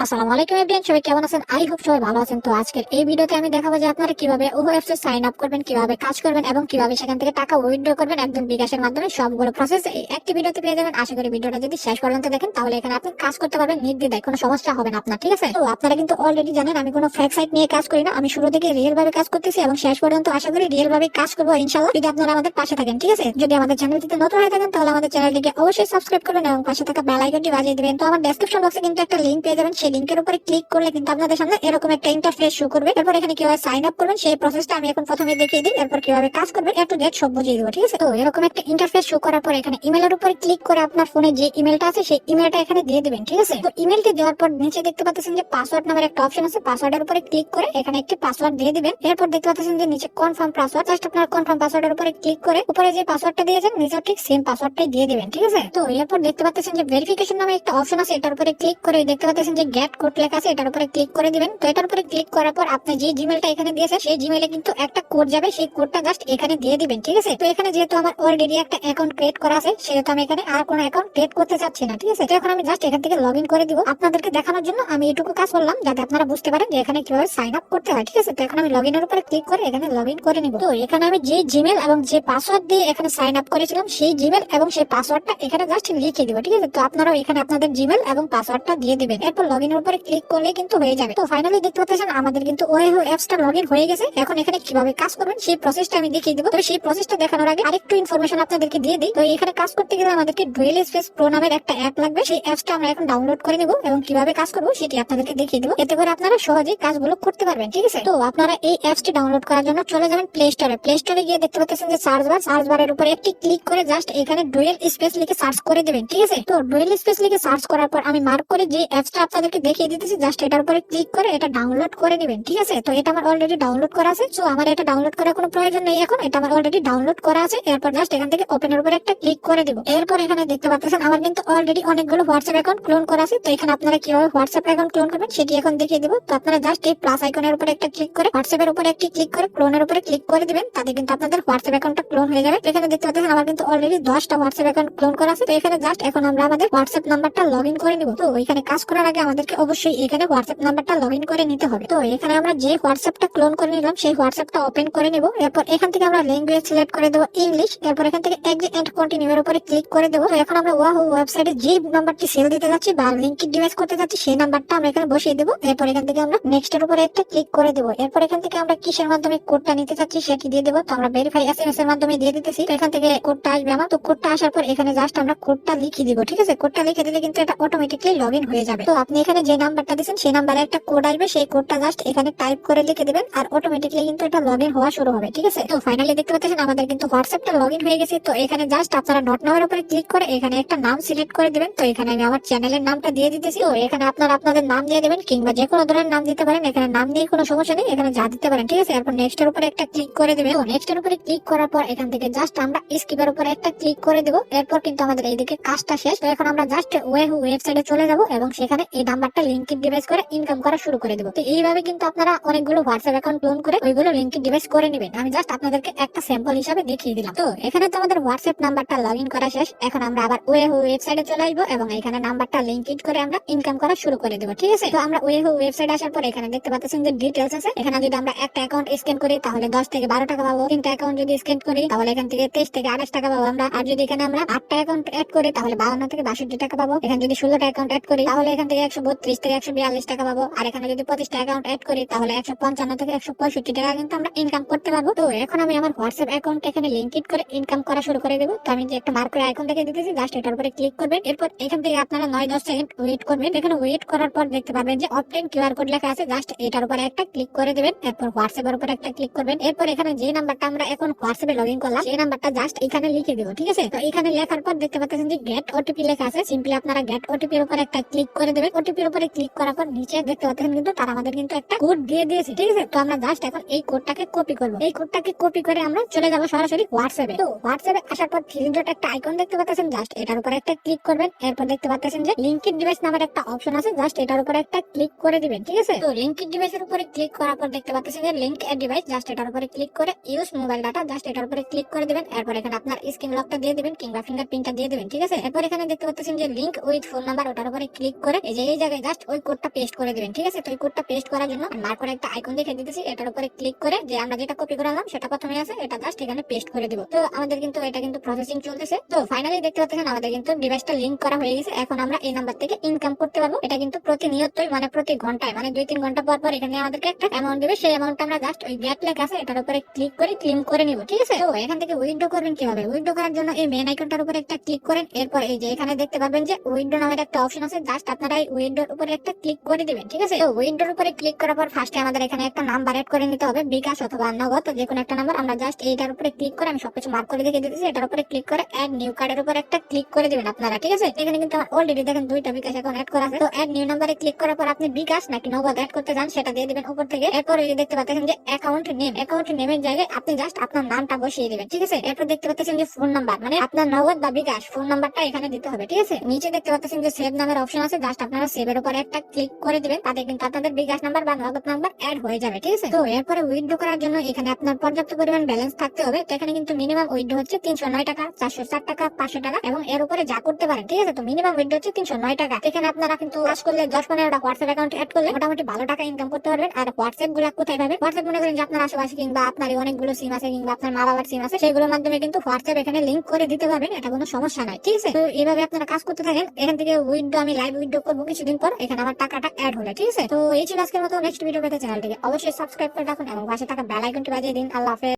আসসালামু আলাইকুম এভরিওয়ান, সবাই কেমন আছেন? আই হোপ সবাই ভালো আছেন। তো আজকের এই ভিডিওতে আমি দেখাবো যে আপনারা কিভাবে ওহো অ্যাপস এ সাইন আপ করবেন, কিভাবে কাজ করবেন এবং কিভাবে সেখান থেকে টাকা উইথড্র করবেন একদম বিকাশের মাধ্যমে। সবগুলো প্রসেস এই একটি ভিডিওতে পেয়ে যাবেন। আশা করি ভিডিওটা যদি শেষ পর্যন্ত দেখেন তাহলে এখানে আপনি কাজ করতে পারবেন নির্দ্বিধায়, কোনো সমস্যা হবে না আপনার, ঠিক আছে? তো আপনারা কিন্তু অলরেডি জানেন আমি কোনো ফেক সাইট নিয়ে কাজ করি না। আমি শুরু থেকে রিয়েল ভাবে কাজ করতেছি এবং শেষ পর্যন্ত আশা করি রিয়েল ভাবে কাজ করবো ইনশাআল্লাহ, যদি আপনারা আমাদের পাশে থাকেন, ঠিক আছে? যদি আমাদের চ্যানেলটিতে নতুন হয়ে থাকেন তাহলে আমাদের চ্যানেলটিকে অবশ্যই সাবস্ক্রাইব করবেন এবং পাশে থাকা বেল আইকনটি বাজিয়ে দিবেন। তো আমার ডেসক্রিপশন বক্সে কিন্তু একটা লিংক পেয়ে যাবেন, সেই লিংকের উপরে ক্লিক করলে কিন্তু আপনাদের সামনে এরকম একটা ইন্টারফেস শো করবে। এরপর এখানে কিভাবে সাইন আপ করবেন সেই প্রসেসটা আমি এখন প্রথমে দেখিয়ে দিই, এরপর কিভাবে কাজ করবেন এ টু জেড সব বুঝিয়ে দেবো, ঠিক আছে? তো এরকম একটা ইন্টারফেস শো করার পর এখানে ইমেলের উপরে ক্লিক করে আপনার ফোনে যে ইমেলটা আছে সেই ইমেলটা এখানে দিয়ে দিবেন, ঠিক আছে? তো ইমেলটি দেওয়ার পর নিচে দেখতে পাচ্ছেন যে পাসওয়ার্ড নামের একটা অপশন আছে, পাসওয়ার্ডের উপরে ক্লিক করে এখানে একটি পাসওয়ার্ড দিয়ে দিবেন। এরপর দেখতে পাচ্ছেন যে নিচে কনফার্ম পাসওয়ার্ড, জাস্ট আপনার কনফার্ম পাসওয়ার্ডের উপরে ক্লিক করে উপরে যে পাসওয়ার্ডটা দিয়েছেন নিচে ঠিক সেম পাসওয়ার্ডটাই দিয়ে দিবেন, ঠিক আছে? তো এরপর দেখতে পাচ্ছেন যে ভেরিফিকেশন নামে একটা অপশন আছে, এটার উপরে ক্লিক করে দেখতে পাচ্ছেন যে গেট কোড লেখা আছে, এটার উপরে ক্লিক করে দিবেন। তো এটার উপরে ক্লিক করার পর আপনি যে জিমেলটা এখানে দিয়েছেন সেই জিমেলে কিন্তু একটা কোড যাবে, সেই কোডটা জাস্ট এখানে দিয়ে দিবেন, ঠিক আছে? তো এখানে যেহেতু আমার অলরেডি একটা অ্যাকাউন্ট ক্রিয়েট করা আছে সেহেতু আমি এখানে আর কোনো অ্যাকাউন্ট ক্রিয়েট করতে চাচ্ছি না, ঠিক আছে? তো এখন আমি জাস্ট এখান থেকে লগইন করে দিব। আপনাদেরকে দেখানোর জন্য আমি এটুকু কাজ করলাম যাতে আপনারা বুঝতে পারেন যে এখানে কিভাবে সাইন আপ করতে হয়, ঠিক আছে? তো এখন আমি লগইনের উপরে ক্লিক করে এখানে লগইন করে নিব। তো এখানে আমি যে জিমেল এবং যে পাসওয়ার্ড দিয়ে এখানে সাইন আপ করেছিলাম সেই জিমেল এবং সেই পাসওয়ার্ডটা এখানে জাস্ট লিখে দিব, ঠিক আছে? তো আপনারাও এখানে আপনাদের জিমেল এবং পাসওয়ার্ডটা দিয়ে দিবেন। এরপর লগইনের উপরে ক্লিক করলে কিন্তু হয়ে যাবে। তো ফাইনালি দেখতে পাচ্ছেন আমাদের কিন্তু ওহো অ্যাপসটা লগইন হয়ে গেছে। এখন এখানে কিভাবে কাজ করবেন সেই প্রসেসটা আমি দেখিয়ে দিব। তো সেই প্রসেসটা দেখানোর আগে আরেকটু ইনফরমেশন আপনাদেরকে দিয়ে দিই। তো এখানে কাজ করতে গেলে আমাদেরকে ডুয়েল স্পেস প্রো নামের একটা অ্যাপ লাগবে, সেই অ্যাপসটা আমরা এখন ডাউনলোড করে নেব এবং কিভাবে কাজ করবো সেটি আপনাদেরকে দেখিয়ে দিব। এতে করে আপনারা সহজেই কাজগুলো করতে পারবেন, ঠিক আছে? তো আপনারা এই অ্যাপসটি ডাউনলোড করার জন্য চলে যাবেন প্লে স্টোরে। প্লে স্টোরে গিয়ে দেখতে পাচ্ছেন যে সার্চ বারের উপরে একটি ক্লিক করে জাস্ট এখানে ডুয়েল স্পেস লিখে সার্চ করে দেবেন, ঠিক আছে? তো ডুয়েল স্পেস লিখে সার্চ করার পর আমি মার্ক করে যে অ্যাপসটা আপনাদেরকে দেখিয়ে দিতেছি জাস্ট এটার উপরে ক্লিক করে এটা ডাউনলোড করে নেবেন, ঠিক আছে? তো এটা আমার অলরেডি ডাউনলোড করা আছে, সো আমার এটা ডাউনলোড করার কোনো প্রয়োজন নেই, এখন এটা আমার অলরেডি ডাউনলোড করা আছে। এরপর জাস্ট এখান থেকে ওপেনের উপরে একটা ক্লিক করে দিব। এরপর এখানে দেখতে পাচ্ছেন আমার কিন্তু অলরেডি অনেকগুলো হোয়াটসঅ্যাপ অ্যাকাউন্ট ক্লোন করা আছে। তো এখানে আপনারা কিভাবে হোয়াটসঅ্যাপ অ্যাকাউন্ট ক্লোন করবেন সেটি এখন দেখিয়ে দিব। তো আপনারা জাস্ট এই প্লাস আইকনের উপরে একটা ক্লিক করে হোয়াটসঅ্যাপের উপরে একটি ক্লিক করে ক্লোনের উপরে ক্লিক করে দিবেন, তাতে কিন্তু আপনাদের হোয়াটসঅ্যাপ অ্যাকাউন্টটা ক্লোন হয়ে যাবে। এখানে দেখতে পাচ্ছেন আমার কিন্তু অলরেডি 10টা হোয়াটসঅ্যাপ অ্যাকাউন্ট ক্লোন করা আছে। তো এখানে জাস্ট এখন আমরা আমাদের হোয়াটসঅ্যাপ নাম্বারটা লগইন করে নিব। তো এখানে কাজ করার আগে আমাদেরকে অবশ্যই এখানে হোয়াটসঅ্যাপ নাম্বারটা লগইন করে নিতে হবে। তো এখানে আমরা যে হোয়াটসঅ্যাপটা ক্লোন করে নিলাম সেই হোয়াটসঅ্যাপটা ওপেন করে নিব। এরপর এখান থেকে আমরা ল্যাঙ্গুয়েজ সিলেক্ট করে দেবো ইংলিশ। এরপর এখান থেকে এক্সিট এন্ড কন্টিনিউ এর উপরে ক্লিক করে দেবো। তো এখন আমরা ওয়াহো ওয়েবসাইটে যে নাম্বারটি সেল দিতে যাচ্ছি বা লিংক ডিভাইস করতে যাচ্ছি সেই নাম্বারটা আমরা এখানে বসিয়ে দেবো। এরপর এখান থেকে আমরা নেক্সট এর উপরে একটা ক্লিক করে দেবো। এরপর এখান থেকে আমরা কিসের মাধ্যমে কোডটা নিতে চাচ্ছি সেটি দিয়ে দেবো। তো আমরা ভেরিফাই এসএমএস এর মাধ্যমে দিয়ে দিতেছি। তো এখান থেকে কোডটা আসবে আমার। তো কোডটা আসার পর এখানে জাস্ট আমরা কোডটা লিখে দিব, ঠিক আছে? কোডটা লিখে দিলে কিন্তু এটা অটোমেটিকলি লগইন হয়ে যাবে। তো আপনি এখানে যে নাম্বারটা দিয়েছেন সেই নাম্বারে একটা কোড আসবে, সেই কোডটা জাস্ট এখানে টাইপ করে লিখে দিবেন আর অটোমেটিকলি কিন্তু এটা লগইন হওয়া শুরু হবে, ঠিক আছে? তো ফাইনালি দেখতে পাচ্ছেন আমাদের কিন্তু হোয়াটসঅ্যাপটা লগইন হয়ে গেছে। তো এখানে জাস্ট আপনারা নট নামের উপরে ক্লিক করে এখানে একটা নাম সিলেক্ট করে দিবেন। তো এখানে আমি আমার চ্যানেলের নামটা দিয়ে দিতেছি। তো এখানে আপনারা আপনাদের নাম দিয়ে দিবেন কিংবা যে কোনো ধরনের নাম দিতে পারেন, এখানে নাম দিয়ে কোনো সমস্যা নেই, এখানে যা দিতে পারেন, ঠিক আছে? এরপর নেক্সট এর উপরে একটা ক্লিক করে দিবেন। তো নেক্সট এর উপরে ক্লিক করার পর এখান থেকে জাস্ট আমরা স্কিপের উপরে একটা ক্লিক করে দেব। এরপর কিন্তু আমাদের এইদিকে কাজটা শেষ। তো এখন আমরা জাস্ট ওহো ওয়েবসাইটে চলে যাব এবং সেখানে এই নাম্বারটা লিংকিং ডিভাইস করে ইনকাম করা শুরু করে দেব। তো এইভাবে কিন্তু আপনারা অনেকগুলো হোয়াটসঅ্যাপ অ্যাকাউন্ট ক্লোন করে ওইগুলো লিংকিং ডিভাইস করে নেবেন। আমি জাস্ট আপনাদেরকে একটা স্যাম্পল হিসাবে দেখিয়ে দিলাম। তো এখানে তো আমাদের হোয়াটসঅ্যাপ নাম্বারটা লগইন করা শেষ। এখন আমরা আবার ওহো ওয়েবসাইটে চলে আসবো এবং এখানে নাম্বারটা লিংকিং করে আমরা ইনকাম করা শুরু করে দেব, ঠিক আছে? তো আমরা ওহো ওয়েবসাইটে আসার পর এখানে দেখতে পাচ্ছেন যে ডিটেইলস আছে। এখানে যদি আমরা একটা অ্যাকাউন্ট স্ক্যান করি তাহলে 10 থেকে 12 টাকা পাবো। তিনটা অ্যাকাউন্ট যদি স্ক্যান করি তাহলে এখান থেকে 23 থেকে 28 টাকা পাবো আমরা। আর যদি এখানে আমরা 8টা অ্যাকাউন্ট অ্যাড করি তাহলে 52 থেকে 62 টাকা পাবো। এখানে যদি 16টা অ্যাকাউন্ট অ্যাড করি তাহলে এখান থেকে 132 থেকে 142 টাকা পাবো। আর এখানে যদি 25টা অ্যাকাউন্ট অ্যাড করি তাহলে 155 থেকে 165 টাকা কিন্তু আমরা ইনকাম করতে পারবো। তো এখন আমি আমার হোয়াটসঅ্যাপ অ্যাকাউন্ট এখানে লিংক করে ইনকাম করা শুরু করে দেবো। তো আমি যে একটা মার্ক করে আইকন থেকে দিতেছি জাস্ট এটার উপরে ক্লিক করবেন। এরপর এখান থেকে আপনারা 9-10 সেকেন্ড ওয়েট করবেন। এখানে ওয়েট করার পর দেখতে পাবেন যে অপটেন কিউআর কোড লেখা আছে, জাস্ট এটার উপরে একটা ক্লিক করে দেবেন। এরপর হোয়াটসঅ্যাপ এর উপরে একটা ক্লিক করবেন। এরপর এখানে যে নাম্বারটা আমরা এখন হোয়াটসঅ্যাপে লগইন করলাম সেই নাম্বারটা জাস্ট এখানে লিখে দেবো, ঠিক আছে? তো এখানে লেখার পর দেখতে পাচ্ছেন যে গেট ওটিপি লেখা আছে, সিম্পলি আপনারা গেট ওটিপি এর উপরে একটা ক্লিক করে দেবেন। ওটিপি এর উপরে ক্লিক করার পর নিচে দেখতে পাচ্ছেন কিন্তু তারা আমাদের কিন্তু একটা কোড দিয়ে দিয়েছে, ঠিক আছে? তো আমরা জাস্ট এখন এই কোডটাকে কপি করব। এই কোডটাকে কপি করে আমরা চলে যাব সরাসরি হোয়াটসঅ্যাপে। তো হোয়াটসঅ্যাপে আসার পর থ্রি ডট একটা আইকন দেখতে পাচ্ছেন, জাস্ট এটার উপরে একটা ক্লিক করবেন। এরপর দেখতে পাচ্ছেন যে লিংকিং ডিভাইস নামের একটা অপশন আছে, জাস্ট এটার উপরে একটা ক্লিক করে দিবেন, ঠিক আছে? তো লিংকিং ডিভাইসের উপরে ক্লিক করার পর দেখতে পাচ্ছেন যে লিংক এ ডিভাইস, জাস্ট এটার উপরে ক্লিক করে ইউজ মোবাইল ডাটা, জাস্ট এটার উপরে ক্লিক করে দিবেন। এরপর এখানে আপনার স্ক্রিন লকটা দিয়ে দিবেন কিংবা ফিঙ্গারপ্রিন্টটা দিয়ে দিবেন, ঠিক আছে? এরপর এখানে দেখতে পাচ্ছেন যে লিংক উইথ ফোন নাম্বার, ওটার উপরে ক্লিক করে এই যে জায়গায় জাস্ট ওই কোডটা পেস্ট করে দিবেন। ঠিক আছে, তো ওই কোডটা পেস্ট করার জন্য মার্কার একটা আইকন দেখে দিতেছি, এটার উপরে ক্লিক করে যে আমরা যেটা কপি করালাম সেটা প্রথমে আছে, এটা জাস্ট এখানে পেস্ট করে দিব। তো আমাদের কিন্তু এটা কিন্তু প্রসেসিং চলতেছে। তো ফাইনালি দেখতে পাচ্ছেন আমাদের কিন্তু ডিভাইসটা লিংক করা হয়ে গেছে। এখন আমরা এই নাম্বার থেকে ইনকাম করতে পারবো। এটা কিন্তু প্রতিনিয়তই মানে প্রতি ঘন্টায় মানে 2-3 ঘন্টা পর পর এখানে আমাদেরকে একটা অ্যামাউন্ট দিবে। সেই অ্যামাউন্ট আমরা জাস্ট ওই গেট লেখা আছে এটার উপরে ক্লিক করে ক্লেম করে নিব। ঠিক আছে, তো এখান থেকে উইথড্র করবেন কিভাবে? উইথড্র করার জন্য এই মেন আইকনটার উপরে একটা ক্লিক করেন। এরপর এই যে এখানে দেখতে পারবেন যে উইথড্র নামের একটা অপশন আছে, জাস্ট আপনারা এই উইথড্রর উপরে একটা ক্লিক করে দিবেন। ঠিক আছে, তো উইথড্রর উপরে ক্লিক করার পর ফার্স্টে আমাদের এখানে একটা নাম্বার এড করে নিতে হবে, বিকাশ অথবা নগদ, যে কোনো একটা নাম্বার। আমরা জাস্ট এইটার উপরে ক্লিক করে আমি সবকিছু মার্ক করে দেখে দিতেছি, এটার উপরে ক্লিক করে অ্যাড নিউ কার্ডের উপর একটা ক্লিক করে দিবেন আপনারা। ঠিক আছে, এখানে কিন্তু আমার অলরেডি দেখেন 2টা বিকাশ অ্যাকাউন্ট অ্যাড করা আছে। তো অ্যাড নিউ নাম্বারে ক্লিক করার পর আপনি বিকাশ নাকি নগদ অ্যাড করতে চান সেটা দিয়ে দিবেন উপর থেকে। এরপর এই যে দেখতে পাচ্ছেন যে অ্যাকাউন্ট নেম, অ্যাকাউন্ট নেমের জায়গায় আপনি জাস্ট আপনার নামটা বসিয়ে দিবেন। ঠিক আছে, এরপর দেখতে পাচ্ছেন যে ফোন নাম্বার মানে আপনার নগদ বা বিকাশ ফোন নাম্বারটা এখানে দিতে হবে। ঠিক আছে, নিচে দেখতে পাচ্ছেন যে সেভ নামের অপশন আছে, জাস্ট আপনারা সেভের উপর একটা ক্লিক করে দিবেন, তাতে কিন্তু আপনাদের বিকাশ নাম্বার বা নগদ নাম্বার অ্যাড হয়ে যাবে। ঠিক আছে, তো এরপরে উইথড্র করার জন্য এখানে আপনার পর্যাপ্ত পরিমাণ ব্যালেন্স থাকতে হবে। তো এখানে কিন্তু মিনিমাম উইথড্র হচ্ছে 309 টাকা, 460 টাকা, 500 টাকা এবং এর উপরে যা করতে পারেন। ঠিক আছে, তো মিনিমাম উইথড্র হচ্ছে 309 টাকা। এখানে আপনারা কিন্তু কাজ করলে 10-15টা হোয়াটসঅ্যাপ অ্যাকাউন্ট অ্যাড করলে মোটামুটি ভালো টাকা ইনকাম করতে পারবেন। আর হোয়াটসঅ্যাপ গুলো কোথায় পাবেন? হোয়াটসঅ্যাপ মনে করেন যে আপনার আশেপাশে কিংবা আপনার অনেকগুলো সিম আছে কিংবা আপনার মা বাবার সিম আছে, সেগুলোর মাধ্যমে কিন্তু হোয়াটসঅ্যাপ এখানে লিংক করে দিতে পারবেন, এটা কোনো সমস্যা নয়। ঠিক আছে, তো এইভাবে আপনারা কাজ করতে থাকেন। এখান থেকে উইথড্র আমি লাইভ উইথড্র করবো কিছুদিন পর, এখানে আমার টাকাটা অ্যাড হলো। ঠিক আছে, তো এই ছিল আজকের মতো। নেক্সট ভিডিও পেতে চ্যানেলটিকে অবশ্যই সাবস্ক্রাইব করে রাখুন এবং পাশে থাকা বেল আইকনটি বাজিয়ে দিন। আল্লাহ হাফেজ।